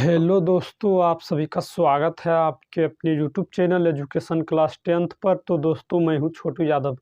Hello दोस्तों, आप सभी का स्वागत है आपके अपने YouTube channel education class 10th पर। तो दोस्तों, मैं हूं छोटू यादव।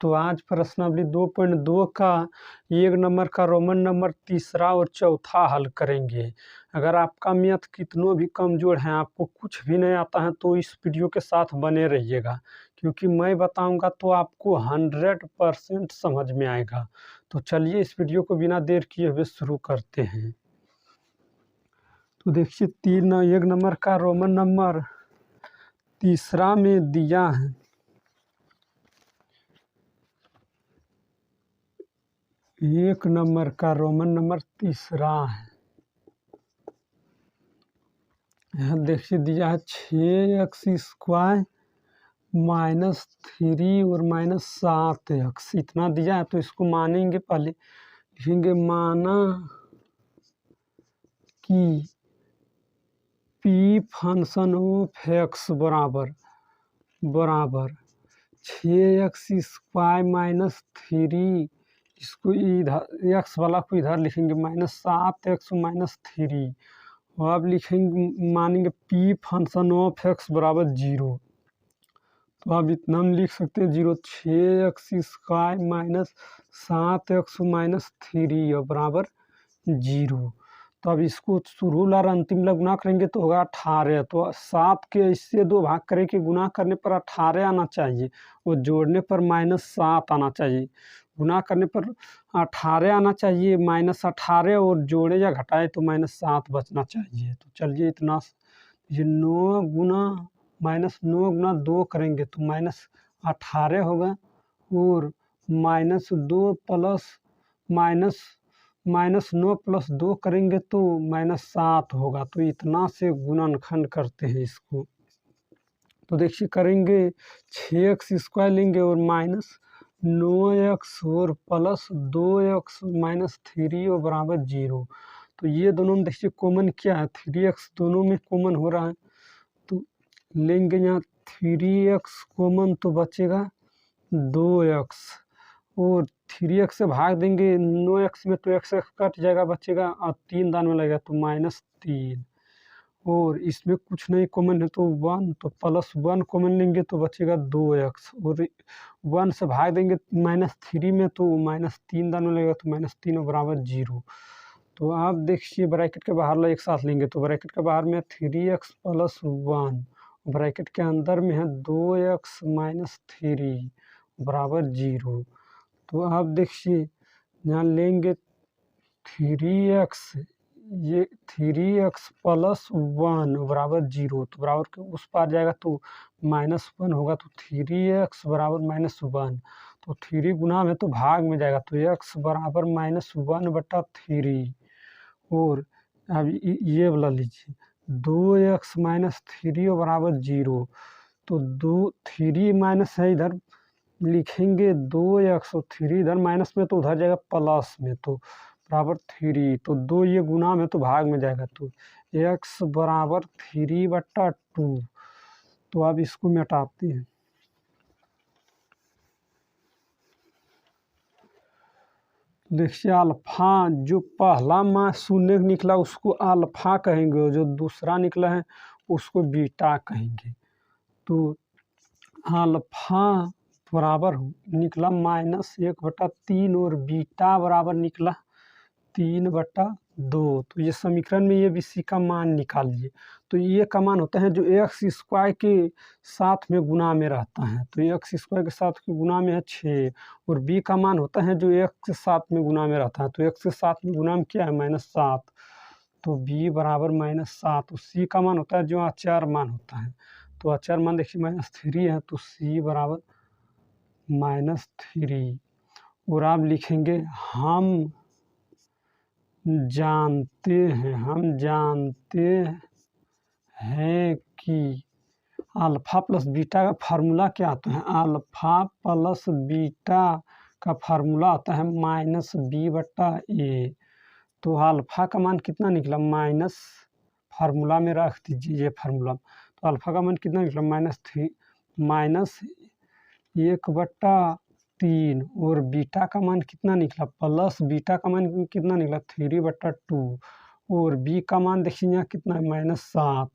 तो आज प्रश्नावली 2.2 का 1 नंबर का रोमन नंबर तीसरा और चौथा हल करेंगे। अगर आपका मैथ कितनों भी कमज़ोर है, आपको कुछ भी नहीं आता है, तो इस वीडियो के साथ बने रहिएगा, क्योंकि मैं बताऊंगा तो आपको 100% समझ में आएगा। तो चलिए इस वीडियो को बिना देर किए हुए शुरू करते हैं। तो देखिए 1 नंबर का रोमन नंबर तीसरा में दिया है। एक नंबर का रोमन नंबर तीसरा है। यहाँ देखिए दिया है 6x² -3 और -7x इतना दिया है। तो इसको मानेंगे, पहले लिखेंगे माना कि p फंक्शन ऑफ x बराबर 6x² -3, इसको इधर x वाला को इधर लिखेंगे -7x -3। और अब लिखेंगे मानेंगे p फंक्शन ऑफ x बराबर 0। तो अब इतना हम लिख सकते हैं 0 6x² -7x -3 और बराबर 0। तो अब इसको शुरू और अंतिम ला गुना करेंगे तो होगा 18। तो 7 के इससे 2 भाग करके गुना करने पर 18 आना चाहिए, और जोड़ने पर -7 आना चाहिए। गुना करने पर 18 आना चाहिए, -18, और जोड़े या घटाए तो -7 बचना चाहिए। तो चलिए इतना ये 9 गुना 2 करेंगे तो -18 होगा, और -2 प्लस -9 + 2 करेंगे तो -7 होगा। तो इतना से गुणनखंड करते हैं इसको। तो देखिए करेंगे 6x² लेंगे और -9x और +2x -3 और बराबर 0। तो ये दोनों में देखिए कॉमन क्या है, 3x दोनों में कॉमन हो रहा है। तो लेंगे यहाँ 3x कॉमन तो बचेगा 2x, और 3x से भाग देंगे 9x में तो x कट जाएगा, बचेगा, और 3 दान में लगेगा तो -3। और इसमें कुछ नहीं कॉमन है तो 1, तो +1 कॉमन लेंगे तो बचेगा 2x, और 1 से भाग देंगे -3 में तो -3 दान में लगेगा तो -3 और बराबर 0। तो आप देखिए ब्रैकेट के बाहर ला एक साथ लेंगे तो ब्रैकेट के बाहर में 3x + 1, ब्रैकेट के अंदर में है 2x -3 बराबर 0। तो आप देखिए यहाँ लेंगे 3x, ये 3x + 1 बराबर 0। तो बराबर के उस पार जाएगा तो -1 होगा, तो 3x बराबर -1। तो 3 गुना में तो भाग में जाएगा, तो x बराबर -1/3। और अब ये वाला लीजिए 2x -3 बराबर 0। तो 3 माइनस है इधर, लिखेंगे 2x, और 3 इधर माइनस में तो उधर जाएगा प्लस में, तो बराबर 3। तो 2 ये गुना में तो भाग में जाएगा, तो x बराबर 3/2। तो अब इसको मिटाते हैं। देखिए अल्फा, जो पहला मान शून्य निकला उसको अल्फा कहेंगे, और जो दूसरा निकला है उसको बीटा कहेंगे। तो अल्फा बराबर निकला -1/3, और बीटा बराबर निकला 3/2। तो ये समीकरण में ये BC का मान निकालिए। तो ये का मान होता है जो x² के साथ में गुना में रहता है। तो x² के साथ गुना में है 6, और b का मान होता है जो x के साथ में गुना में रहता है। तो x के साथ में गुना में क्या है, -7। तो b बराबर -7। तो c का मान होता है जो अचर मान होता है। तो अचर मान देखिए -3 है, तो c बराबर -3। और आप लिखेंगे हम जानते हैं कि अल्फा प्लस बीटा का फार्मूला क्या आता है। अल्फा प्लस बीटा का फार्मूला आता है -b/a। तो अल्फा का मान कितना निकला, माइनस, फार्मूला में रख दीजिए ये फार्मूला। तो अल्फा का मान कितना निकला, -1/3, और बीटा का मान कितना निकला, प्लस बीटा का मान कितना निकला 3/2। और बी का मान देखिए यहाँ कितना है -7,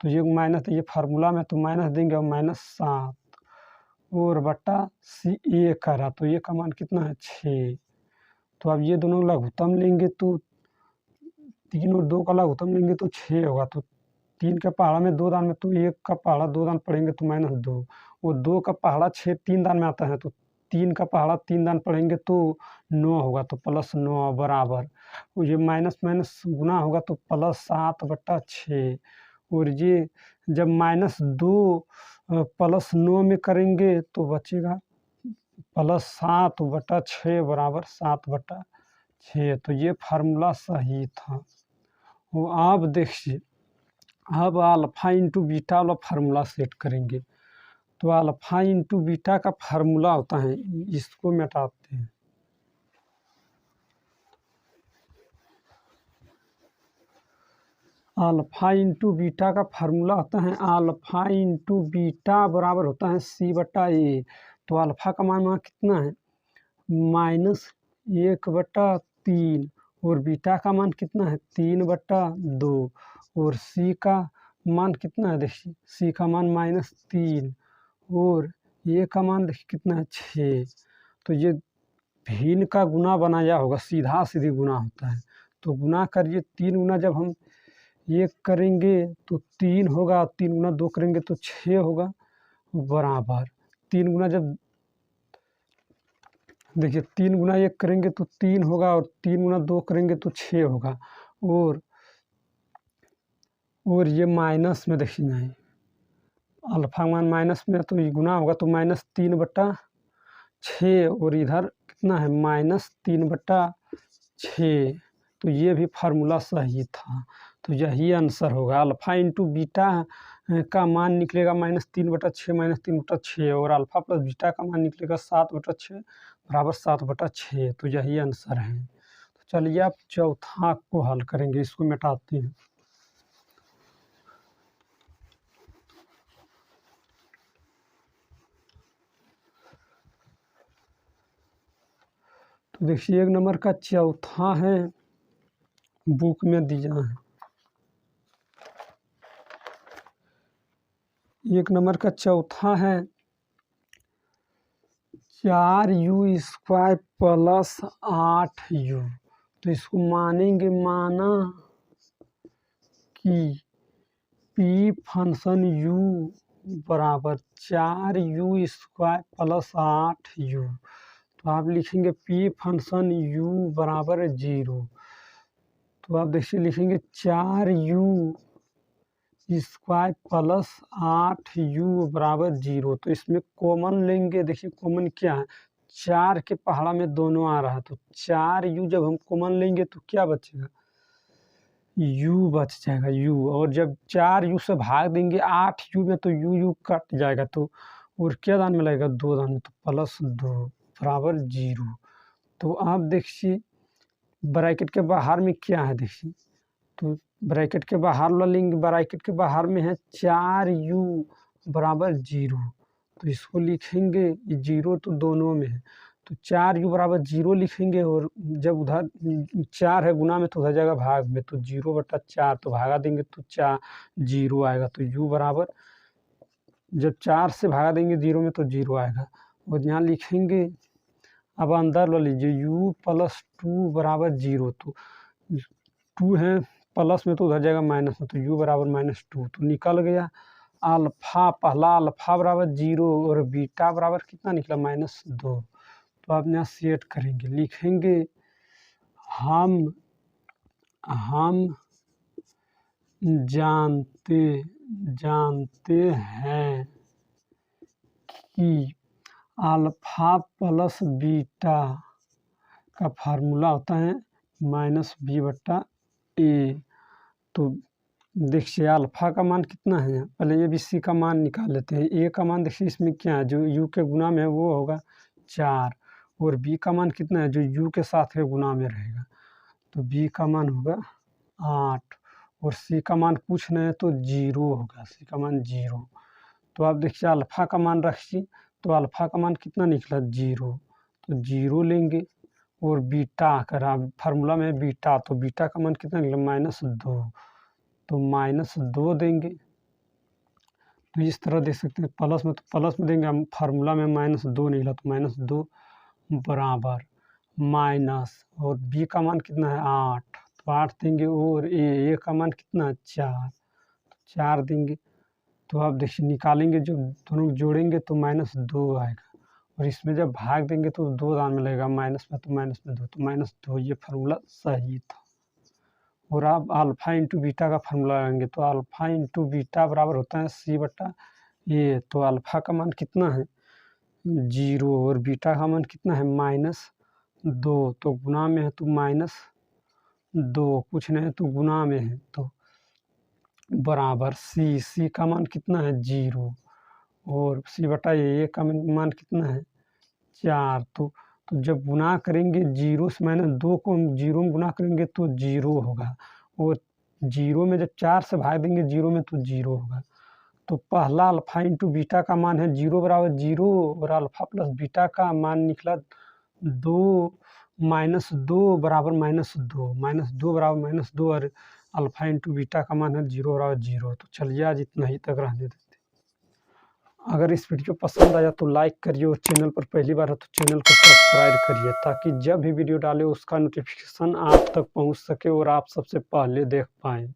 तो ये माइनस, ये फार्मूला में तो माइनस देंगे और -7 और बटा सी ए करा, तो ये का मान कितना है 6। तो अब ये दोनों लघुत्तम लेंगे तो 3 और 2 का लघुत्तम लेंगे तो 6 होगा। तो 3 का पहाड़ा में 2 दान में, तो 1 का पहाड़ा 2 दान पड़ेंगे तो -2 और 2 का पहाड़ा 6 3 दान में आता है, तो 3 का पहाड़ा 3 दान पड़ेंगे तो 9 होगा, तो +9 बराबर, और ये माइनस माइनस गुना होगा तो +7/6 और ये जब -2 +9 में करेंगे तो बचेगा +7/6 बराबर 7/6। तो ये फार्मूला सही था। वो आप देखिए, अब अल्फ़ा इंटू बीटा वाला फार्मूला सेट करेंगे। तो अल्फ़ा इंटू बीटा का फार्मूला होता है, इसको मिटाते हैं। अल्फ़ा इंटू बीटा का फार्मूला होता है, अल्फ़ा इंटू बीटा बराबर होता है C/A। तो अल्फ़ा का मान कितना है -1/3 और बीटा का मान कितना है 3/2 और सी का मान कितना है, देखिए सी का मान -3 और ए का मान देखिए कितना है 6। तो ये भिन्न का गुना बनाया होगा, सीधा सीधी गुना होता है। तो गुना करिए, 3 गुना जब हम 1 करेंगे तो 3 होगा, 3 गुना 2 करेंगे तो 6 होगा बराबर 3 गुना, जब देखिए 3 गुना 1 करेंगे तो 3 होगा और 3 गुना 2 करेंगे तो 6 होगा और ये माइनस में देखिए नहीं, अल्फ़ा मान माइनस में तो ये गुना होगा तो -3/6 और इधर कितना है -3/6। तो ये भी फार्मूला सही था। तो यही आंसर होगा, अल्फ़ा इंटू बीटा का मान निकलेगा -3/6 -3/6 और अल्फ़ा प्लस बीटा का मान निकलेगा 7/6 बराबर 7/6। तो यही आंसर है। तो चलिए आप चौथा को हल करेंगे, इसको मिटाते हैं। तो देखिए 1 नंबर का चौथा है, बुक में दिया है। 1 नंबर का चौथा है 4u² प्लस 8u। तो इसको मानेंगे, माना कि पी फंक्शन u बराबर 4u² प्लस 8u। तो आप लिखेंगे पी फंक्शन u बराबर 0। तो आप देखिए लिखेंगे 4u² प्लस 8u बराबर 0। तो इसमें कॉमन लेंगे, देखिए कॉमन क्या है, 4 के पहाड़ा में दोनों आ रहा है, तो 4u जब हम कॉमन लेंगे तो क्या बचेगा, u बच जाएगा u, और जब 4u से भाग देंगे 8u में तो u कट जाएगा, तो और क्या दान में लगेगा 2 दान में, तो +2 बराबर 0। तो आप देखिए ब्रैकेट के बाहर में क्या है, देखिए तो ब्रैकेट के बाहर वाला लेंगे, ब्रैकेट के बाहर में है 4u बराबर 0। तो इसको लिखेंगे, 0 तो दोनों में है, तो 4u बराबर 0 लिखेंगे और जब उधर 4 है गुना में तो उधर जाएगा भाग में, तो 0/4, तो भागा देंगे तो 0 आएगा। तो u बराबर जब 4 से भागा देंगे 0 में तो 0 आएगा और यहाँ लिखेंगे। अब अंदर लो लीजिए u + 2 बराबर 0। तो 2 है प्लस में तो उधर जाएगा माइनस में, तो u बराबर -2। तो निकल गया अल्फ़ा, पहला अल्फ़ा बराबर 0 और बीटा बराबर कितना निकला -2। तो आप यहाँ सेट करेंगे, लिखेंगे हम जानते हैं कि अल्फ़ा प्लस बीटा का फार्मूला होता है -b/a। तो देखिए अल्फ़ा का मान कितना है, पहले ए बी सी का मान निकाल लेते हैं। ए का मान देखिए इसमें क्या है, जो यू के गुना में है वो होगा 4 और बी का मान कितना है, जो यू के साथ के गुना में रहेगा, तो बी का मान होगा 8 और सी का मान कुछ नहीं है तो 0 होगा, सी का मान 0। तो आप देखिए अल्फ़ा का मान रखिए, तो अल्फ़ा का मान कितना निकला 0, तो 0 लेंगे और बीटा करा, फार्मूला में बीटा, तो बीटा का मान कितना निकला -2, तो -2 देंगे। तो इस तरह देख सकते हैं, प्लस में तो प्लस में देंगे, हम फार्मूला में -2 निकला, तो -2 बराबर माइनस, और बी का मान कितना है 8, तो 8 देंगे, और ए का मान कितना है 4, तो 4 देंगे। तो आप देखिए निकालेंगे, जो दोनों जोड़ेंगे तो -2 आएगा, और इसमें जब भाग देंगे तो 2 दान में लगेगा, माइनस में तो माइनस में 2, तो -2, ये फार्मूला सही था। और आप अल्फ़ा इंटू बीटा का फार्मूला लगाएंगे, तो अल्फ़ा इंटू बीटा बराबर होता है C/A, तो अल्फ़ा का मान कितना है 0, और बीटा का मान कितना है -2, तो गुणा में है तो -2, कुछ नहीं है तो गुणा में है, तो बराबर C का मान कितना है 0, और C/A का मान कितना है 4, तो जब गुणा करेंगे 0 से -2 को 0 में गुणा करेंगे तो 0 होगा, और 0 में जब 4 से भाग देंगे 0 में तो 0 होगा। तो पहला अल्फ़ा इंटू बीटा का मान है 0 बराबर 0, और अल्फ़ा प्लस बीटा का मान निकला 2 -2 बराबर -2 बराबर -2, और अल्फ़ा इंटू बीटा का मान है 0 बराबर 0। तो चलिए आज इतना ही तक रहने देते हैं। अगर इस वीडियो पसंद आया तो लाइक करिए, और चैनल पर पहली बार है तो चैनल को सब्सक्राइब करिए, ताकि जब भी वीडियो डालें उसका नोटिफिकेशन आप तक पहुंच सके और आप सबसे पहले देख पाएँ।